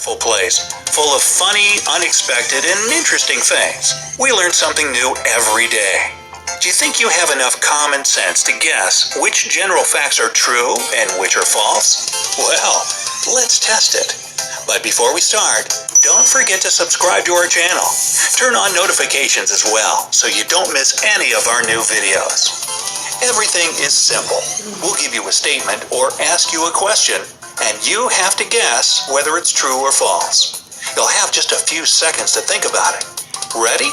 wonderful place, full of funny, unexpected, and interesting things. We learn something new every day. Do you think you have enough common sense to guess which general facts are true and which are false? Well, let's test it. But before we start, don't forget to subscribe to our channel. Turn on notifications as well so you don't miss any of our new videos. Everything is simple. We'll give you a statement or ask you a question, and you have to guess whether it's true or false. You'll have just a few seconds to think about it. Ready?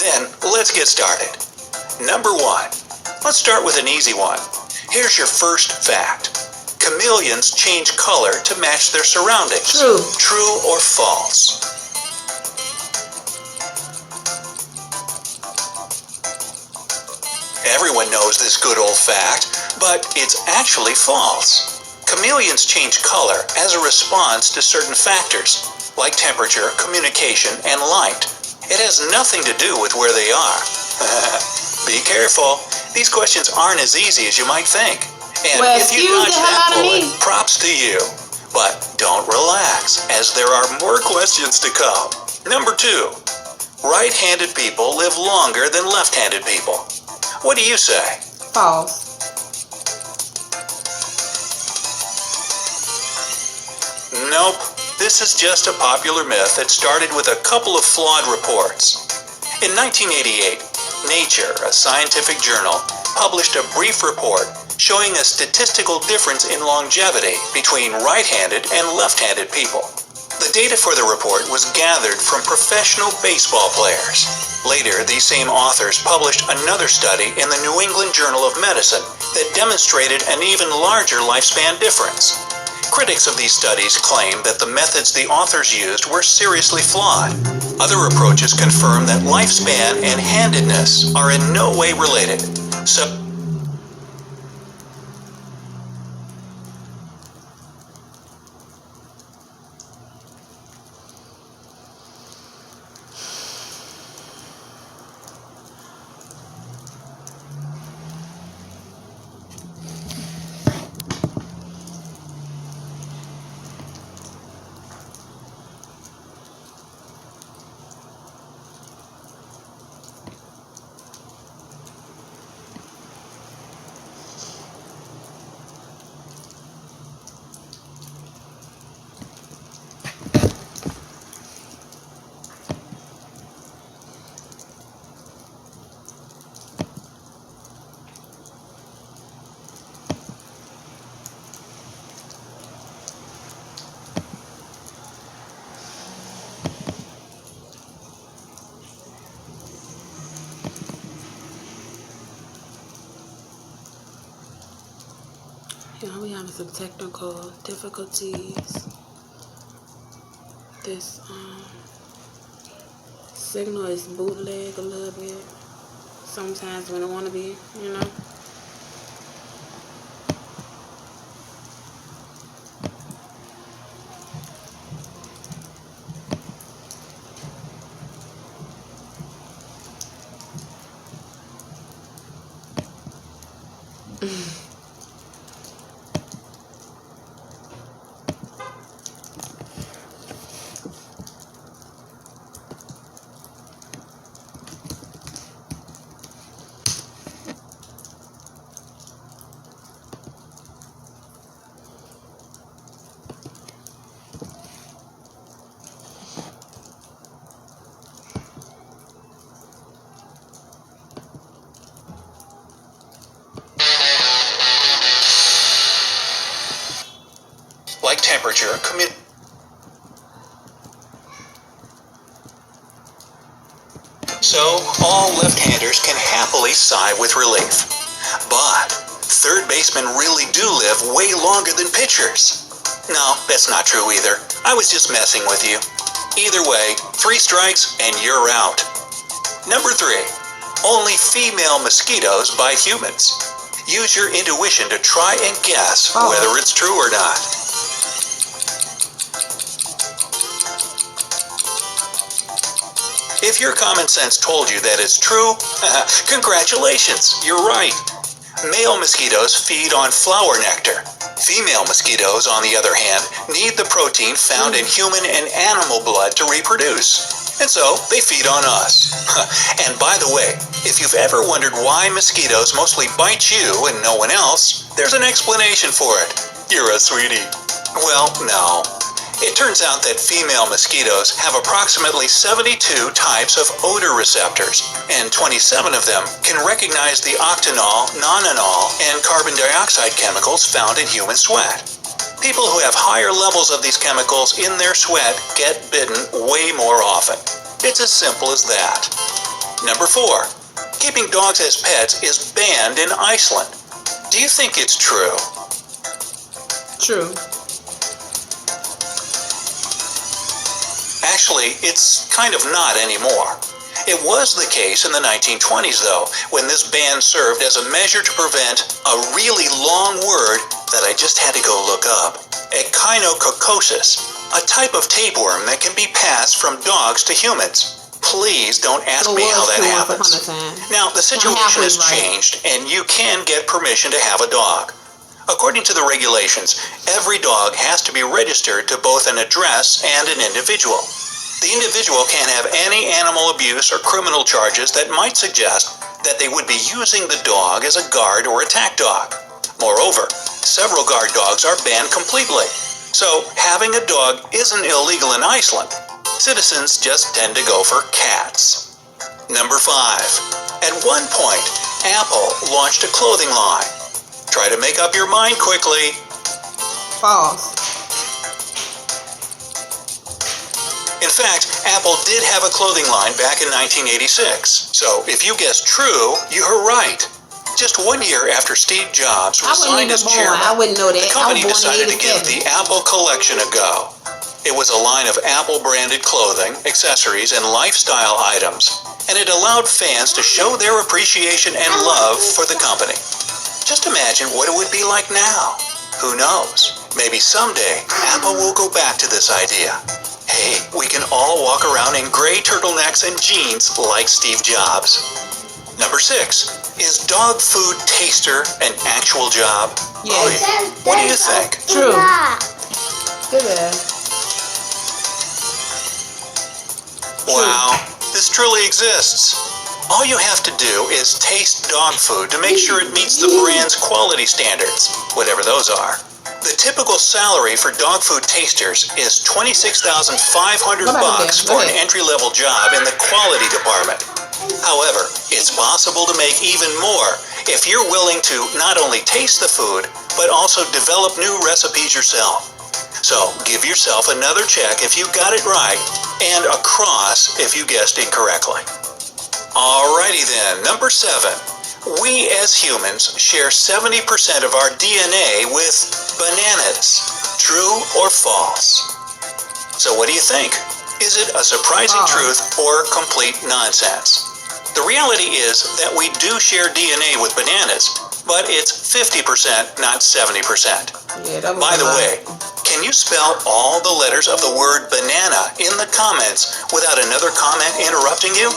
Then let's get started. Number 1. Let's start with an easy one. Here's your first fact. Chameleons change color to match their surroundings. True. True or false? Everyone knows this good old fact, but it's actually false. Chameleons change color as a response to certain factors, like temperature, communication, and light. It has nothing to do with where they are. Be careful. These questions aren't as easy as you might think. And well, if you dodge that bullet, props to you. But don't relax, as there are more questions to come. Number 2. Right-handed people live longer than left-handed people. What do you say? False. Nope. This is just a popular myth that started with a couple of flawed reports. In 1988, Nature, a scientific journal, published a brief report showing a statistical difference in longevity between right-handed and left-handed people. The data for the report was gathered from professional baseball players. Later, these same authors published another study in the New England Journal of Medicine that demonstrated an even larger lifespan difference. Critics of these studies claim that the methods the authors used were seriously flawed. Other approaches confirm that lifespan and handedness are in no way related. So, we having some technical difficulties. This signal is bootleg a little bit sometimes when I want to be, you know. like temperature, so all left-handers can happily sigh with relief. But third basemen really do live way longer than pitchers. No, that's not true either. I was just messing with you. Either way, 3 strikes and you're out. Number 3. Only female mosquitoes bite humans. Use your intuition to try and guess whether it's true or not. If your common sense told you that it's true, congratulations, you're right. Male mosquitoes feed on flower nectar. Female mosquitoes, on the other hand, need the protein found in human and animal blood to reproduce. And so, they feed on us. And by the way, if you've ever wondered why mosquitoes mostly bite you and no one else, there's an explanation for it. You're a sweetie. Well, no. It turns out that female mosquitoes have approximately 72 types of odor receptors, and 27 of them can recognize the octanol, nonanol, and carbon dioxide chemicals found in human sweat. People who have higher levels of these chemicals in their sweat get bitten way more often. It's as simple as that. Number 4. Keeping dogs as pets is banned in Iceland. Do you think it's true? True. Actually, it's kind of not anymore. It was the case in the 1920s, though, when this ban served as a measure to prevent a really long word that I just had to go look up. Echinococosis, a type of tapeworm that can be passed from dogs to humans. Please don't ask me how that happens. Now, the situation has changed, and you can get permission to have a dog. According to the regulations, every dog has to be registered to both an address and an individual. The individual can't have any animal abuse or criminal charges that might suggest that they would be using the dog as a guard or attack dog. Moreover, several guard dogs are banned completely. So, having a dog isn't illegal in Iceland. Citizens just tend to go for cats. Number 5. At one point, Apple launched a clothing line. Try to make up your mind quickly. False. In fact, Apple did have a clothing line back in 1986. So if you guessed true, you were right. Just 1 year after Steve Jobs resigned as chairman, the company decided to give the Apple collection a go. It was a line of Apple-branded clothing, accessories, and lifestyle items, and it allowed fans to show their appreciation and love for the company. Just imagine what it would be like now. Who knows? Maybe someday, Apple will go back to this idea. Hey, we can all walk around in gray turtlenecks and jeans like Steve Jobs. Number 6. Is dog food taster an actual job? Yes. What do you think? True. Good. Wow, this truly exists. All you have to do is taste dog food to make sure it meets the brand's quality standards, whatever those are. The typical salary for dog food tasters is $26,500 for an entry-level job in the quality department. However, it's possible to make even more if you're willing to not only taste the food, but also develop new recipes yourself. So give yourself another check if you got it right, and a cross if you guessed incorrectly. Alrighty then, number 7. We as humans share 70% of our DNA with bananas. True or false? So what do you think? Is it a surprising truth or complete nonsense? The reality is that we do share DNA with bananas, but it's 50%, not 70%. By the way, can you spell all the letters of the word banana in the comments without another comment interrupting you?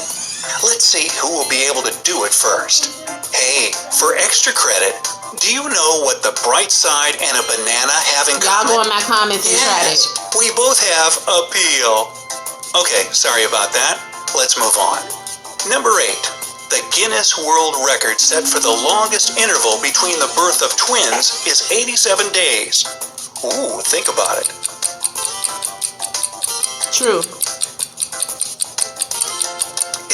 Let's see who will be able to do it first. Hey, for extra credit, do you know what the bright side and a banana have in common? Y'all go in my comments and try it. We both have a peel. Okay, sorry about that. Let's move on. Number 8. The Guinness World Record set for the longest interval between the birth of twins is 87 days. Ooh, think about it. True.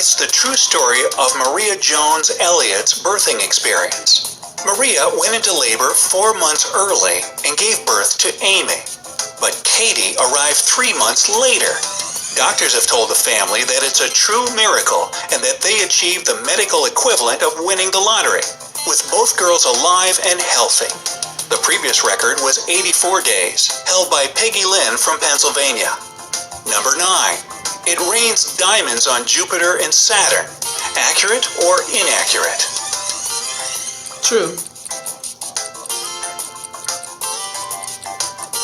It's the true story of Maria Jones Elliott's birthing experience. Maria went into labor 4 months early and gave birth to Amy. But Katie arrived 3 months later. Doctors have told the family that it's a true miracle and that they achieved the medical equivalent of winning the lottery, with both girls alive and healthy. The previous record was 84 days, held by Peggy Lynn from Pennsylvania. Number 9. It rains diamonds on Jupiter and Saturn. Accurate or inaccurate? True.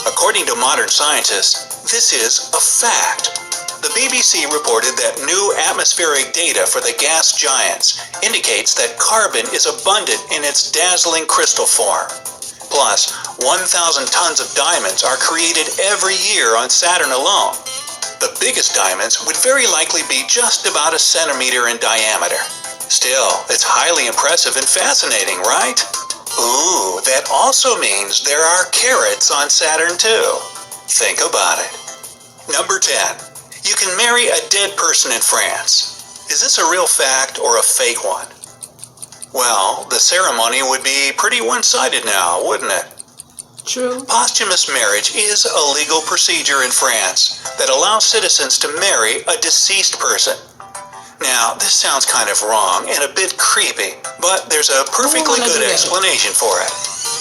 According to modern scientists, this is a fact. The BBC reported that new atmospheric data for the gas giants indicates that carbon is abundant in its dazzling crystal form. Plus, 1,000 tons of diamonds are created every year on Saturn alone. The biggest diamonds would very likely be just about a centimeter in diameter. Still, it's highly impressive and fascinating, right? Ooh, that also means there are carrots on Saturn too. Think about it. Number 10. You can marry a dead person in France. Is this a real fact or a fake one? Well, the ceremony would be pretty one-sided now, wouldn't it? True. Posthumous marriage is a legal procedure in France that allows citizens to marry a deceased person. Now, this sounds kind of wrong and a bit creepy, but there's a perfectly good explanation for it.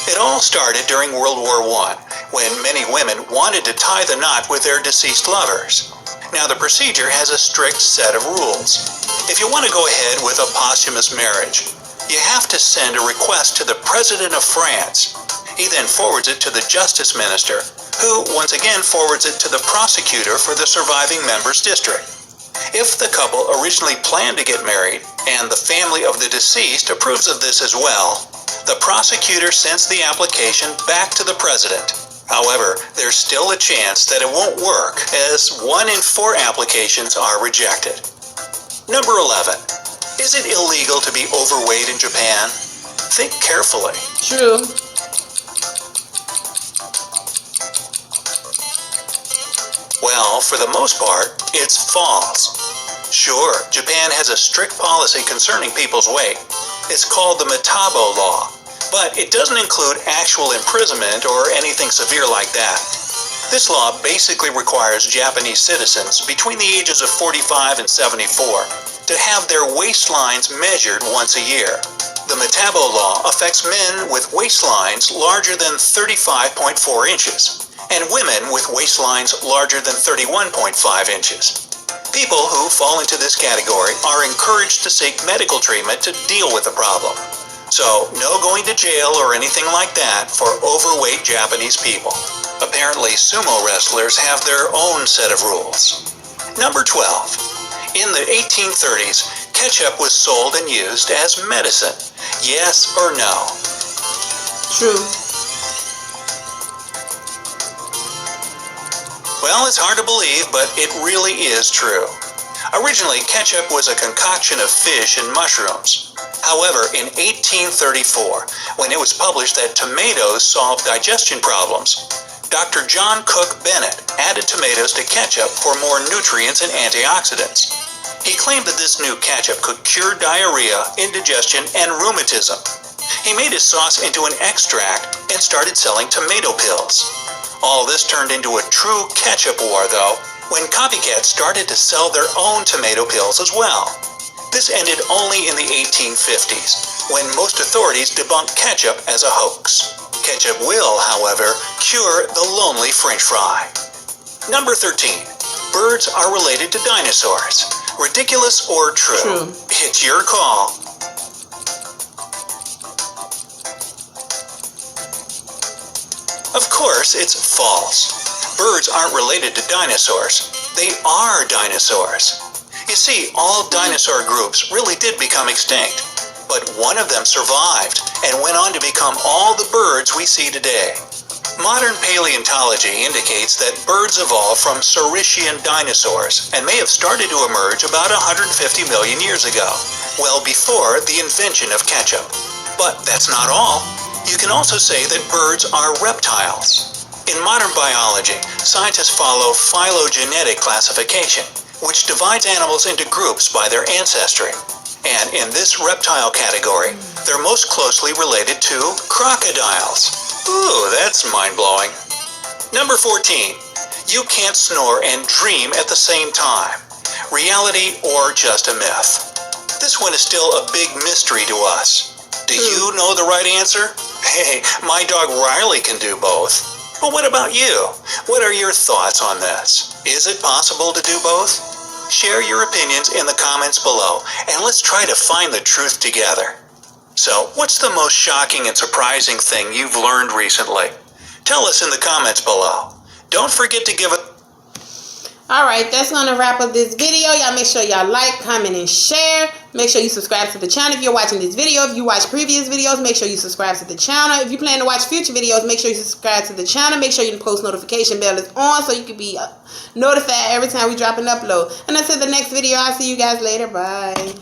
It all started during World War I, when many women wanted to tie the knot with their deceased lovers. Now, the procedure has a strict set of rules. If you want to go ahead with a posthumous marriage, you have to send a request to the President of France. He then forwards it to the Justice Minister, who once again forwards it to the prosecutor for the surviving member's district. If the couple originally planned to get married, and the family of the deceased approves of this as well, the prosecutor sends the application back to the President. However, there's still a chance that it won't work, as 1 in 4 applications are rejected. Number 11. Is it illegal to be overweight in Japan? Think carefully. True. Well, for the most part, it's false. Sure, Japan has a strict policy concerning people's weight. It's called the Metabo Law, but it doesn't include actual imprisonment or anything severe like that. This law basically requires Japanese citizens between the ages of 45 and 74 to have their waistlines measured once a year. The Metabo Law affects men with waistlines larger than 35.4 inches, and women with waistlines larger than 31.5 inches. People who fall into this category are encouraged to seek medical treatment to deal with the problem. So, no going to jail or anything like that for overweight Japanese people. Apparently, sumo wrestlers have their own set of rules. Number 12. In the 1830s, ketchup was sold and used as medicine. Yes or no? True. Well, it's hard to believe, but it really is true. Originally, ketchup was a concoction of fish and mushrooms. However, in 1834, when it was published that tomatoes solve digestion problems, Dr. John Cook Bennett added tomatoes to ketchup for more nutrients and antioxidants. He claimed that this new ketchup could cure diarrhea, indigestion, and rheumatism. He made his sauce into an extract and started selling tomato pills. All this turned into a true ketchup war, though, when copycats started to sell their own tomato pills as well. This ended only in the 1850s, when most authorities debunked ketchup as a hoax. Ketchup will, however, cure the lonely French fry. Number 13. Birds are related to dinosaurs. Ridiculous or true? True. It's your call. Of course, it's false. Birds aren't related to dinosaurs. They are dinosaurs. You see, all dinosaur groups really did become extinct, but one of them survived and went on to become all the birds we see today. Modern paleontology indicates that birds evolved from Saurischian dinosaurs and may have started to emerge about 150 million years ago, well before the invention of ketchup. But that's not all. You can also say that birds are reptiles. In modern biology, scientists follow phylogenetic classification, which divides animals into groups by their ancestry. And in this reptile category, they're most closely related to crocodiles. Ooh, that's mind-blowing. Number 14. You can't snore and dream at the same time. Reality or just a myth? This one is still a big mystery to us. Do you know the right answer? Hey, my dog Riley can do both. But what about you? What are your thoughts on this? Is it possible to do both? Share your opinions in the comments below, and let's try to find the truth together. So, what's the most shocking and surprising thing you've learned recently? Tell us in the comments below. Don't forget to give a... Alright, that's going to wrap up this video. Y'all make sure y'all like, comment, and share. Make sure you subscribe to the channel if you're watching this video. If you watch previous videos, make sure you subscribe to the channel. If you plan to watch future videos, make sure you subscribe to the channel. Make sure your post notification bell is on so you can be notified every time we drop an upload. And until the next video, I'll see you guys later. Bye.